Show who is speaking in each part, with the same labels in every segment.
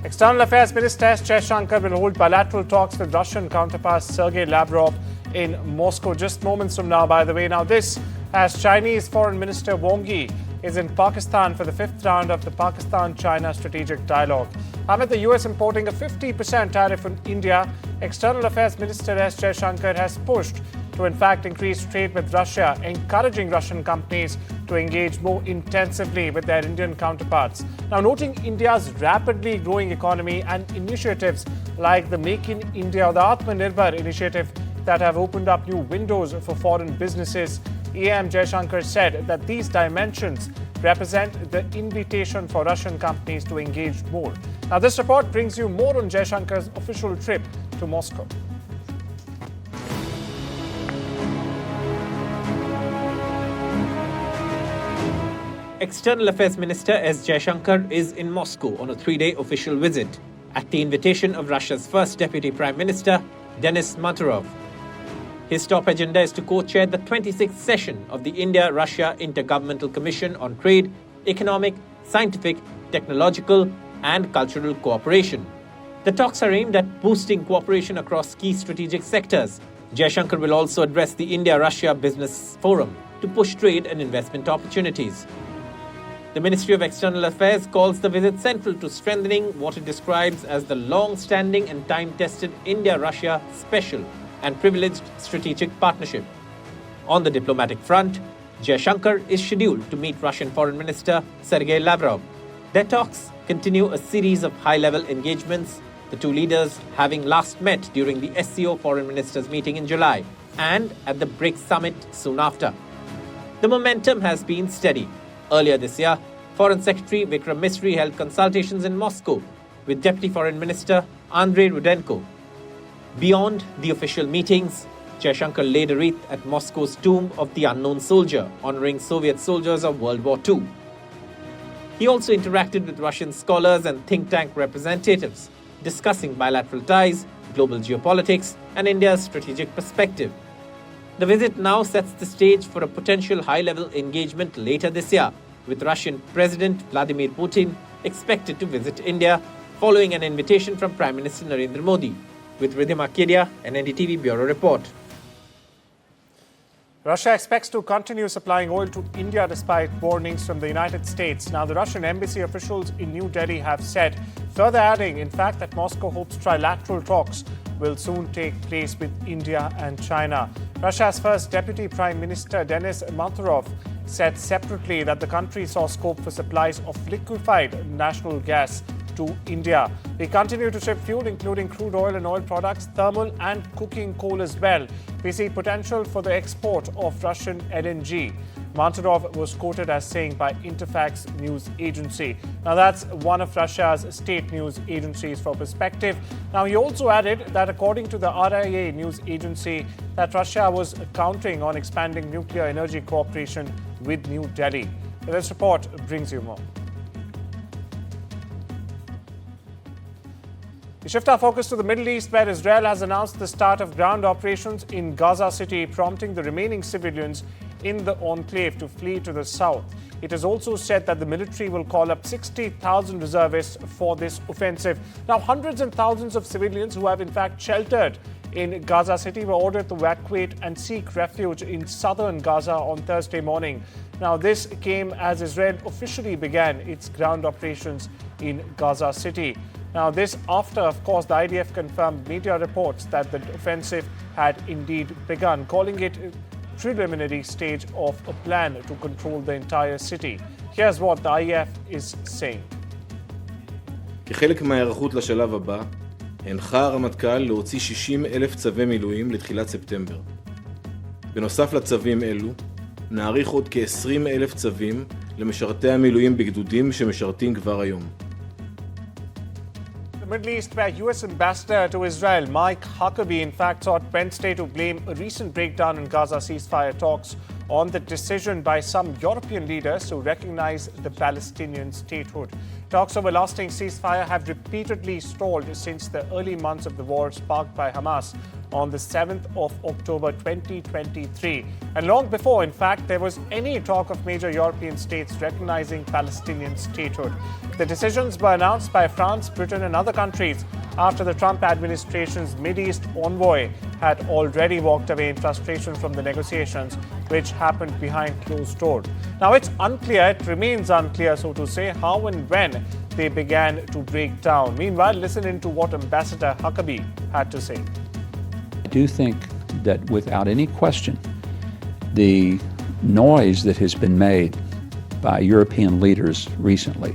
Speaker 1: External Affairs Minister S Jaishankar will hold bilateral talks with Russian counterpart Sergey Lavrov in Moscow just moments from now, by the way. Now this, as Chinese Foreign Minister Wang is in Pakistan for the fifth round of the Pakistan-China strategic dialogue. Amid the US importing a 50% tariff on India, External Affairs Minister S Jaishankar has pushed to in fact increase trade with Russia, encouraging Russian companies to engage more intensively with their Indian counterparts. Now, noting India's rapidly growing economy and initiatives like the Make in India or the Atmanirbhar initiative that have opened up new windows for foreign businesses, EM Jaishankar said that these dimensions represent the invitation for Russian companies to engage more. Now, this report brings you more on Jaishankar's official trip to Moscow.
Speaker 2: External Affairs Minister S Jaishankar is in Moscow on a three-day official visit at the invitation of Russia's first Deputy Prime Minister, Denis Manturov. His top agenda is to co-chair the 26th session of the India-Russia Intergovernmental Commission on Trade, Economic, Scientific, Technological and Cultural Cooperation. The talks are aimed at boosting cooperation across key strategic sectors. Jaishankar will also address the India-Russia Business Forum to push trade and investment opportunities. The Ministry of External Affairs calls the visit central to strengthening what it describes as the long-standing and time-tested India-Russia special and privileged strategic partnership. On the diplomatic front, Jaishankar is scheduled to meet Russian Foreign Minister Sergey Lavrov. Their talks continue a series of high-level engagements, the two leaders having last met during the SCO Foreign Ministers meeting in July and at the BRICS summit soon after. The momentum has been steady. Earlier this year, Foreign Secretary Vikram Misri held consultations in Moscow with Deputy Foreign Minister Andrei Rudenko. Beyond the official meetings, Jaishankar laid a wreath at Moscow's Tomb of the Unknown Soldier, honoring Soviet soldiers of World War II. He also interacted with Russian scholars and think tank representatives, discussing bilateral ties, global geopolitics, and India's strategic perspective. The visit now sets the stage for a potential high-level engagement later this year, with Russian President Vladimir Putin expected to visit India following an invitation from Prime Minister Narendra Modi. With Ridhima Kedia, an NDTV Bureau Report.
Speaker 1: Russia expects to continue supplying oil to India despite warnings from the United States. Now, the Russian embassy officials in New Delhi have said, further adding, in fact, that Moscow hopes trilateral talks will soon take place with India and China. Russia's first Deputy Prime Minister Denis Manturov said separately that the country saw scope for supplies of liquefied natural gas to India. We continue to ship fuel, including crude oil and oil products, thermal and cooking coal as well. We see potential for the export of Russian LNG. Manturov was quoted as saying by Interfax news agency. Now, that's one of Russia's state news agencies for perspective. Now, he also added that according to the RIA news agency, that Russia was counting on expanding nuclear energy cooperation with New Delhi. This report brings you more. We shift our focus to the Middle East, where Israel has announced the start of ground operations in Gaza City, prompting the remaining civilians in the enclave to flee to the south. It has also said that the military will call up 60,000 reservists for this offensive. Now, hundreds and thousands of civilians who have in fact sheltered in Gaza City were ordered to evacuate and seek refuge in southern Gaza on Thursday morning. Now, this came as Israel officially began its ground operations in Gaza City. Now, this after, of course, the IDF confirmed media reports that the offensive had indeed begun, calling it a preliminary stage of a plan to control the entire city. Here's what the IDF is saying.
Speaker 3: כחלק מההיערכות לשלב הבא, הנחה הרמטכ"ל להוציא 60,000 צווי מילואים לתחילת ספטמבר. בנוסף לצווים אלו, נעריך עוד כ-20,000 צווים למשרתי המילואים בגדודים שמשרתים כבר היום.
Speaker 1: The Middle East, where US Ambassador to Israel Mike Huckabee in fact sought Wednesday to blame a recent breakdown in Gaza ceasefire talks on the decision by some European leaders to recognize the Palestinian statehood. Talks of a lasting ceasefire have repeatedly stalled since the early months of the war sparked by Hamas on the 7th of October 2023. And long before, in fact, there was any talk of major European states recognizing Palestinian statehood. The decisions were announced by France, Britain and other countries after the Trump administration's Mideast envoy had already walked away in frustration from the negotiations, which happened behind closed doors. Now, it's unclear, it remains unclear, so to say, how and when they began to break down. Meanwhile, listen into what Ambassador Huckabee had to say.
Speaker 4: I do think that without any question, the noise that has been made by European leaders recently,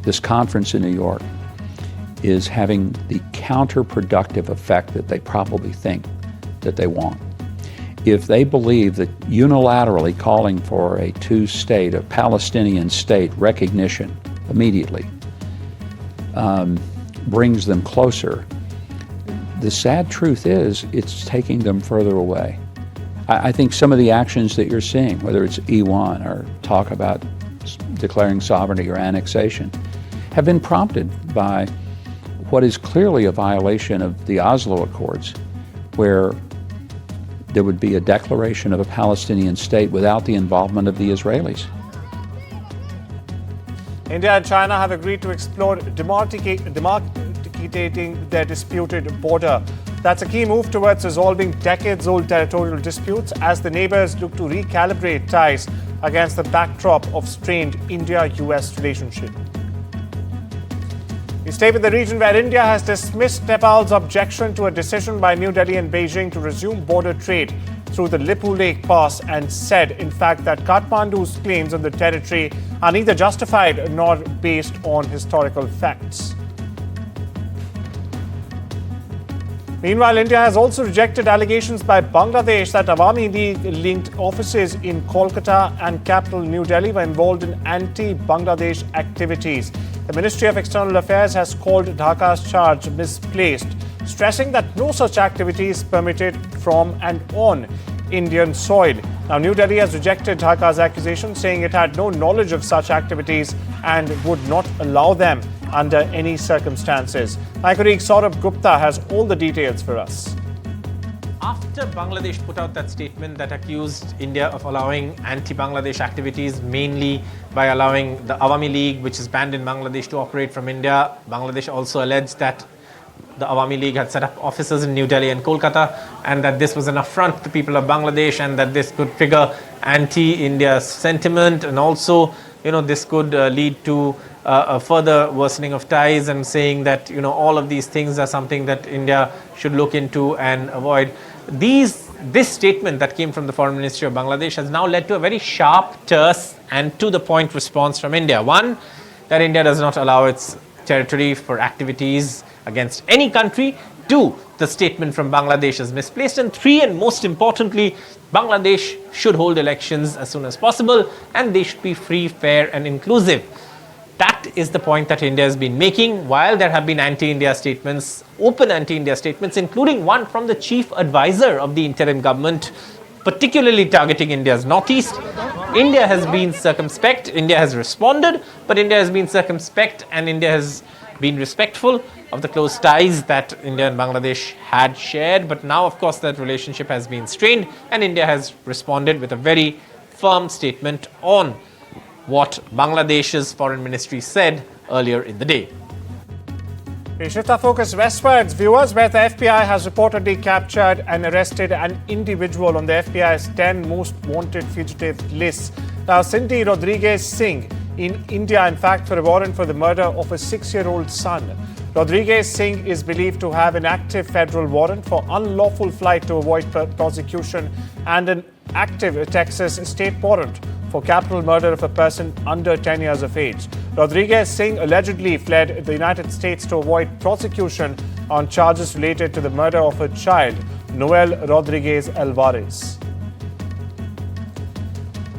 Speaker 4: this conference in New York, is having the counterproductive effect that they probably think that they want. If they believe that unilaterally calling for a two-state, a Palestinian state recognition immediately brings them closer, the sad truth is it's taking them further away. I think some of the actions that you're seeing, whether it's E1 or talk about declaring sovereignty or annexation, have been prompted by what is clearly a violation of the Oslo Accords, where there would be a declaration of a Palestinian state without the involvement of the Israelis.
Speaker 1: India and China have agreed to explore demarcating their disputed border. That's a key move towards resolving decades-old territorial disputes as the neighbors look to recalibrate ties against the backdrop of strained India-US relationship. We stay with the region where India has dismissed Nepal's objection to a decision by New Delhi and Beijing to resume border trade through the Lipu Lake Pass and said, in fact, that Kathmandu's claims on the territory are neither justified nor based on historical facts. Meanwhile, India has also rejected allegations by Bangladesh that Awami League-linked offices in Kolkata and capital New Delhi were involved in anti-Bangladesh activities. The Ministry of External Affairs has called Dhaka's charge misplaced, stressing that no such activity is permitted from and on Indian soil. Now, New Delhi has rejected Dhaka's accusation, saying it had no knowledge of such activities and would not allow them under any circumstances. My colleague Saurabh Gupta has all the details for us.
Speaker 2: After Bangladesh put out that statement that accused India of allowing anti-Bangladesh activities, mainly by allowing the Awami League, which is banned in Bangladesh, to operate from India, Bangladesh also alleged that the Awami League had set up offices in New Delhi and Kolkata, and that this was an affront to the people of Bangladesh, and that this could trigger anti-India sentiment, and also, this could lead to a further worsening of ties, and saying that, all of these things are something that India should look into and avoid. This statement that came from the Foreign Ministry of Bangladesh has now led to a very sharp, terse, and to-the-point response from India. One, that India does not allow its territory for activities against any country. Two, the statement from Bangladesh is misplaced. And three, and most importantly, Bangladesh should hold elections as soon as possible, and they should be free, fair, and inclusive. That is the point that India has been making, while there have been anti-India statements, open anti-India statements, including one from the chief advisor of the interim government, particularly targeting India's northeast. India has been circumspect, India has responded, but India has been circumspect, and India has been respectful of the close ties that India and Bangladesh had shared. But now, of course, that relationship has been strained, and India has responded with a very firm statement on what Bangladesh's foreign ministry said earlier in the day.
Speaker 1: We shift our focus westwards, viewers, where the FBI has reportedly captured and arrested an individual on the FBI's 10 most wanted fugitive list. Now, Cindy Rodriguez Singh in India, in fact, for a warrant for the murder of a 6-year-old son. Rodriguez Singh is believed to have an active federal warrant for unlawful flight to avoid prosecution and an active Texas state warrant for capital murder of a person under 10 years of age. Rodriguez Singh allegedly fled the United States to avoid prosecution on charges related to the murder of her child, Noel Rodriguez Alvarez.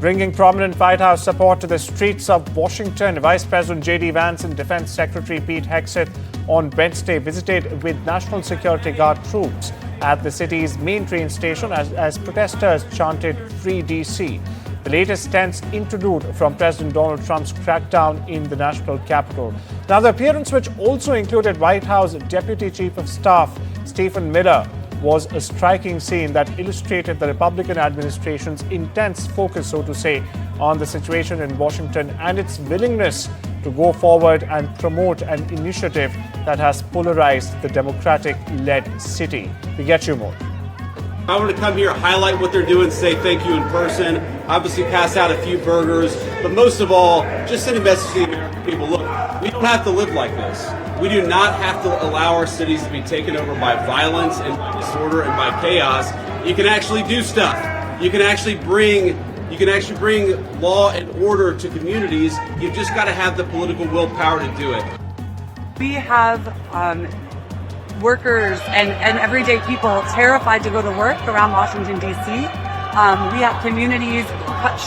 Speaker 1: Bringing prominent White House support to the streets of Washington, Vice President J.D. Vance and Defense Secretary Pete Hegseth on Wednesday visited with National Security Guard troops at the city's main train station as protesters chanted "Free D.C." The latest tense interlude from President Donald Trump's crackdown in the national capital. Now, the appearance, which also included White House Deputy Chief of Staff Stephen Miller, was a striking scene that illustrated the Republican administration's intense focus, so to say, on the situation in Washington and its willingness to go forward and promote an initiative that has polarized the Democratic-led city. We get you more.
Speaker 5: I want to come here, highlight what they're doing, say thank you in person, obviously pass out a few burgers, but most of all, just send a message to the American people. Look, we don't have to live like this. We do not have to allow our cities to be taken over by violence and by disorder and by chaos. You can actually do stuff. You can actually bring law and order to communities. You've just got to have the political willpower to do it.
Speaker 6: We have workers and everyday people terrified to go to work around Washington, D.C. We have communities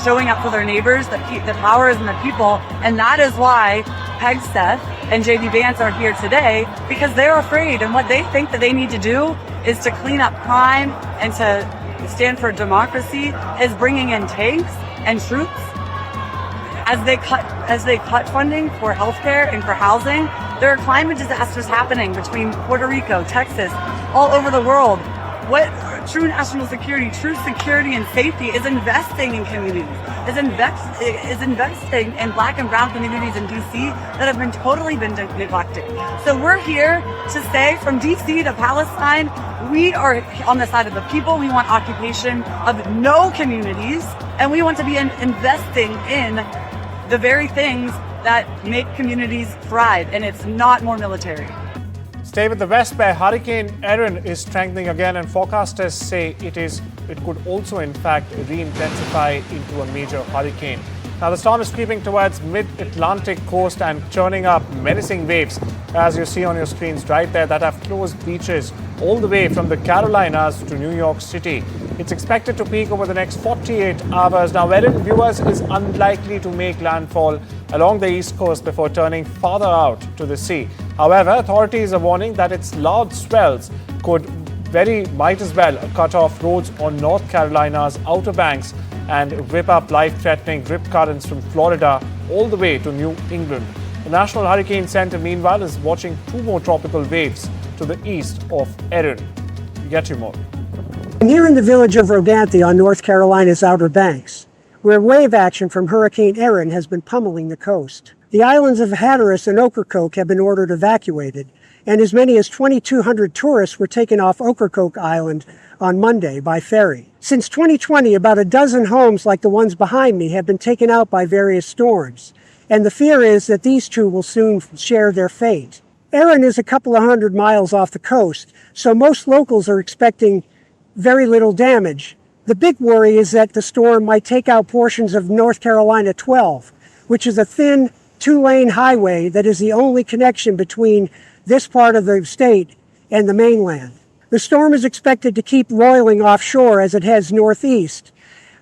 Speaker 6: showing up for their neighbors. The power is in the people, and that is why Hegseth and J.D. Vance are here today, because they're afraid, and what they think that they need to do is to clean up crime and to stand for democracy is bringing in tanks and troops. As they cut funding for healthcare and for housing, there are climate disasters happening between Puerto Rico, Texas, all over the world. What true national security, true security and safety is investing in communities, is investing in Black and brown communities in DC that have been totally neglected. So we're here to say, from DC to Palestine, we are on the side of the people. We want occupation of no communities, and we want to be investing in the very things that make communities thrive, and it's not more military.
Speaker 1: Stay with the West, where Hurricane Erin is strengthening again, and forecasters say it could also, in fact, re-intensify into a major hurricane. Now, the storm is creeping towards mid-Atlantic coast and churning up menacing waves, as you see on your screens right there, that have closed beaches all the way from the Carolinas to New York City. It's expected to peak over the next 48 hours. Now, Erin, viewers, is unlikely to make landfall along the east coast before turning farther out to the sea. However, authorities are warning that its large swells might as well cut off roads on North Carolina's Outer Banks and whip up life-threatening rip currents from Florida all the way to New England. The National Hurricane Center, meanwhile, is watching 2 more tropical waves to the east of Erin. We get you more.
Speaker 7: I'm here in the village of Rodanthe on North Carolina's Outer Banks, where wave action from Hurricane Erin has been pummeling the coast. The islands of Hatteras and Ocracoke have been ordered evacuated, and as many as 2,200 tourists were taken off Ocracoke Island on Monday by ferry. Since 2020, about a dozen homes like the ones behind me have been taken out by various storms, and the fear is that these too will soon share their fate. Erin is a couple of hundred miles off the coast, so most locals are expecting very little damage. The big worry is that the storm might take out portions of North Carolina 12, which is a thin 2-lane highway that is the only connection between this part of the state and the mainland. The storm is expected to keep roiling offshore as it heads northeast,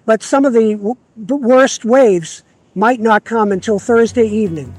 Speaker 7: but some of the worst waves might not come until Thursday evening.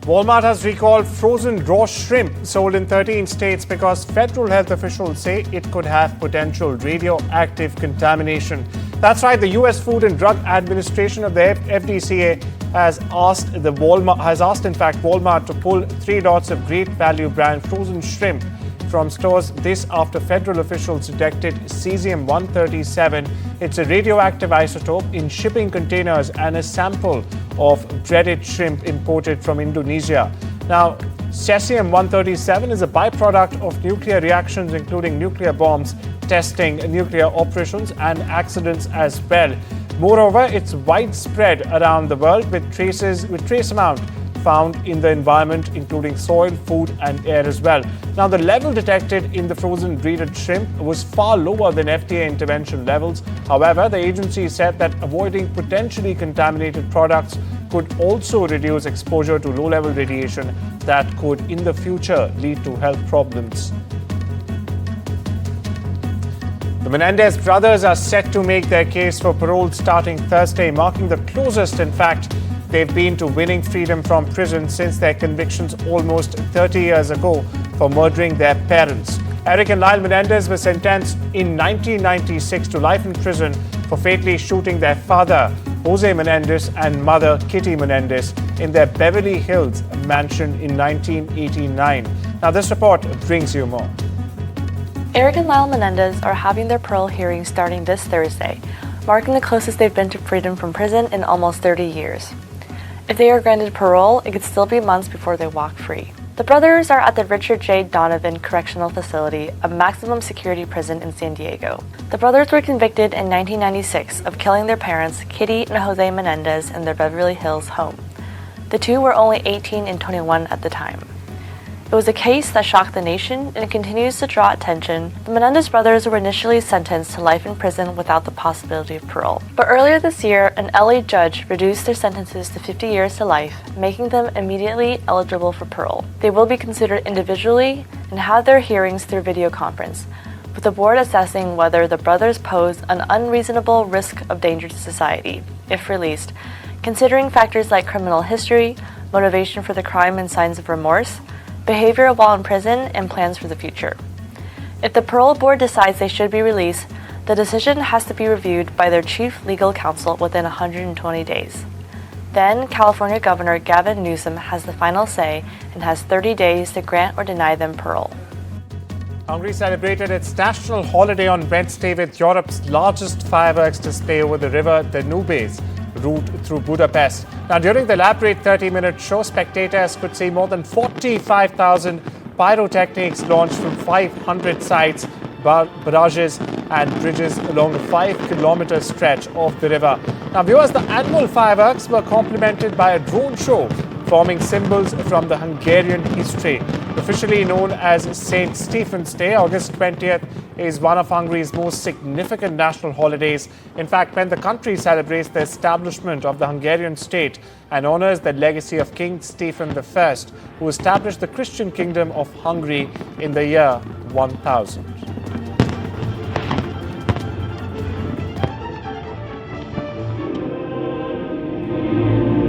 Speaker 1: Walmart has recalled frozen raw shrimp sold in 13 states because federal health officials say it could have potential radioactive contamination. That's right, the U.S. Food and Drug Administration of the FDCA has asked Walmart to pull 3 lots of Great Value brand frozen shrimp from stores. This after federal officials detected cesium-137. It's a radioactive isotope in shipping containers and a sample of dreaded shrimp imported from Indonesia. Now, cesium-137 is a byproduct of nuclear reactions, including nuclear bombs, testing, nuclear operations, and accidents as well. Moreover, it's widespread around the world with trace amount found in the environment, including soil, food, and air as well. Now, the level detected in the frozen breeded shrimp was far lower than FDA intervention levels. However, the agency said that avoiding potentially contaminated products could also reduce exposure to low-level radiation that could, in the future, lead to health problems. The Menendez brothers are set to make their case for parole starting Thursday, marking the closest, in fact, they've been to winning freedom from prison since their convictions almost 30 years ago for murdering their parents. Eric and Lyle Menendez were sentenced in 1996 to life in prison for fatally shooting their father, Jose Menendez, and mother, Kitty Menendez, in their Beverly Hills mansion in 1989. Now, this report brings you more.
Speaker 8: Erin and Lyle Menendez are having their parole hearing starting this Thursday, marking the closest they've been to freedom from prison in almost 30 years. If they are granted parole, it could still be months before they walk free. The brothers are at the Richard J. Donovan Correctional Facility, a maximum security prison in San Diego. The brothers were convicted in 1996 of killing their parents, Kitty and Jose Menendez, in their Beverly Hills home. The two were only 18 and 21 at the time. It was a case that shocked the nation and continues to draw attention. The Menendez brothers were initially sentenced to life in prison without the possibility of parole. But earlier this year, an LA judge reduced their sentences to 50 years to life, making them immediately eligible for parole. They will be considered individually and have their hearings through video conference, with the board assessing whether the brothers pose an unreasonable risk of danger to society, if released, considering factors like criminal history, motivation for the crime and signs of remorse, behavior while in prison, and plans for the future. If the parole board decides they should be released, the decision has to be reviewed by their chief legal counsel within 120 days. Then, California Governor Gavin Newsom has the final say and has 30 days to grant or deny them parole.
Speaker 1: Hungary celebrated its national holiday on Wednesday with Europe's largest fireworks display over the river Danube route through Budapest. Now, during the elaborate 30-minute show, spectators could see more than 45,000 pyrotechnics launched from 500 sites, barrages and bridges along a 5-kilometer stretch of the river. Now, viewers, the annual fireworks were complemented by a drone show forming symbols from the Hungarian history. Officially known as St. Stephen's Day, August 20th is one of Hungary's most significant national holidays. In fact, when the country celebrates the establishment of the Hungarian state and honors the legacy of King Stephen I, who established the Christian kingdom of Hungary in the year 1000.